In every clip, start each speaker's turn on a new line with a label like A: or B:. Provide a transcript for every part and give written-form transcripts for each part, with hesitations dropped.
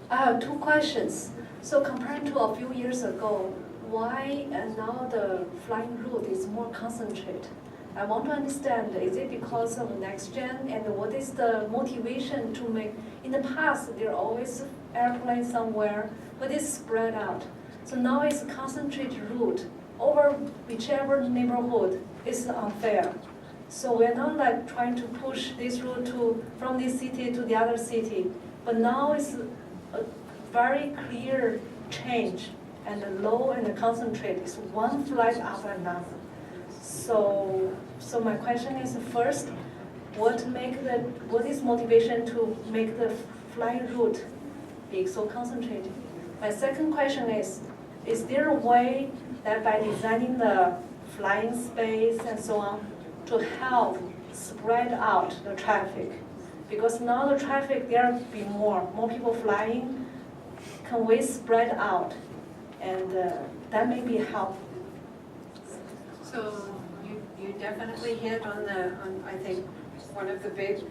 A: I have two questions. So compared to a few years ago, why now the flying route is more concentrated? I want to understand, is it because of next gen, and what is the motivation to make, in the past, there are always airplanes somewhere, but it's spread out. So now it's a concentrated route over whichever neighborhood is unfair. So we're not like trying to push this route from this city to the other city, but now it's a very clear change, and the low and the concentrate is one flight after another. So my question is, first, what is motivation to make the flying route be so concentrated? My second question is there a way that by designing the flying space and so on to help spread out the traffic? Because now the traffic, there will be more people flying. Can we spread out? And that may be helpful.
B: So you definitely hit on I think, one of the big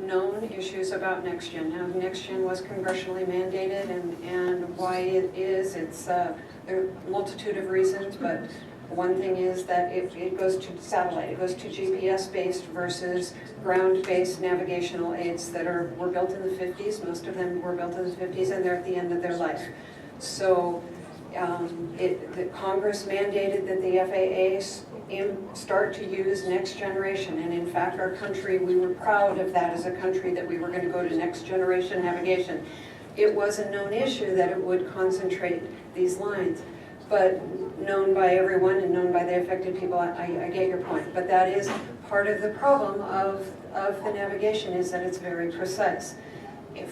B: known issues about NextGen. Now, NextGen was congressionally mandated, and why it is, there are a multitude of reasons, but one thing is that it goes to satellite, it goes to GPS-based versus ground-based navigational aids that were built in the 50s. Most of them were built in the 50s, and they're at the end of their life. So the Congress mandated that the FAA start to use next generation, and in fact our country, we were proud of that as a country, that we were going to go to next generation navigation. It was a known issue that it would concentrate these lines, but known by everyone and known by the affected people. I get your point, but that is part of the problem of the navigation, is that it's very precise.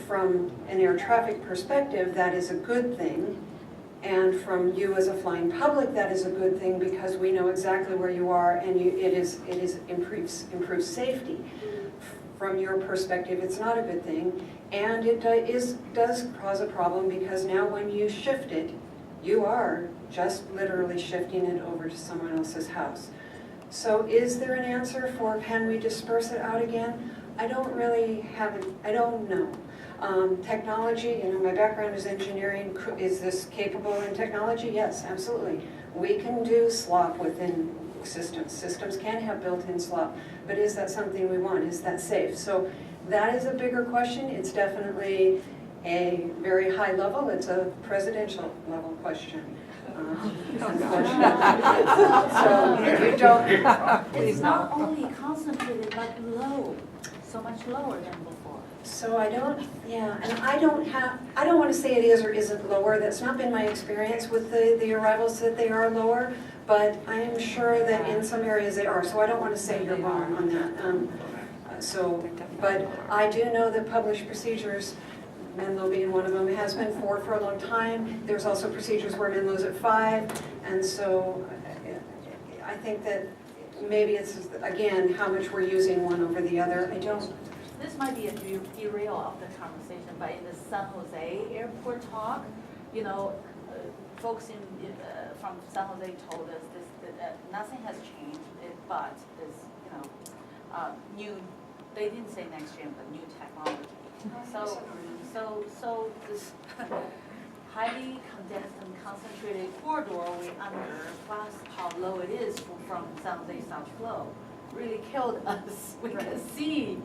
B: From an air traffic perspective, that is a good thing. And from you as a flying public, that is a good thing, because we know exactly where you are, and it improves safety. From your perspective, it's not a good thing, and it does cause a problem, because now when you shift it, you are just literally shifting it over to someone else's house. So is there an answer for, can we disperse it out again? I don't really have it, I don't know. Technology, my background is engineering. Is this capable in technology? Yes, absolutely. We can do slop within systems. Systems can have built-in slop, but is that something we want? Is that safe? So that is a bigger question. It's definitely a very high level. It's a presidential level question. So you don't.
C: It's not only concentrated, but low, so much lower than before.
B: So I don't want to say it is or isn't lower. That's not been my experience with the arrivals, that they are lower, but I am sure that in some areas they are. So I don't want to say you're wrong on that. But I do know that published procedures, Menlo being one of them, has been 4 for a long time. There's also procedures where Menlo's at 5, and so I think that maybe it's, again, how much we're using one over the other. I don't.
C: This might be a derail of the conversation, but in the San Jose airport talk, folks from San Jose told us that nothing has changed, but this, new. They didn't say next gen, but new technology. So this highly condensed and concentrated corridor we under, plus how low it is from San Jose South Flow, really killed us. We can see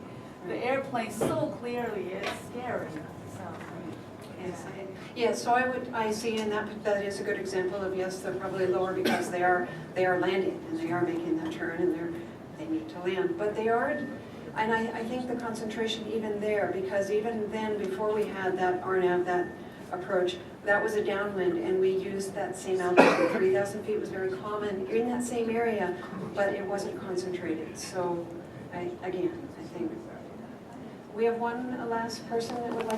C: the airplane so clearly. It's scary.
B: So I see, and that is a good example of, yes, they're probably lower because they are landing and they are making that turn and they need to land, but they are. And I think the concentration even there, because even then, before we had that RNAV, that approach, that was a downwind, and we used that same altitude. 3,000 feet was very common in that same area, but it wasn't concentrated. So, again, I think we have one last person that would like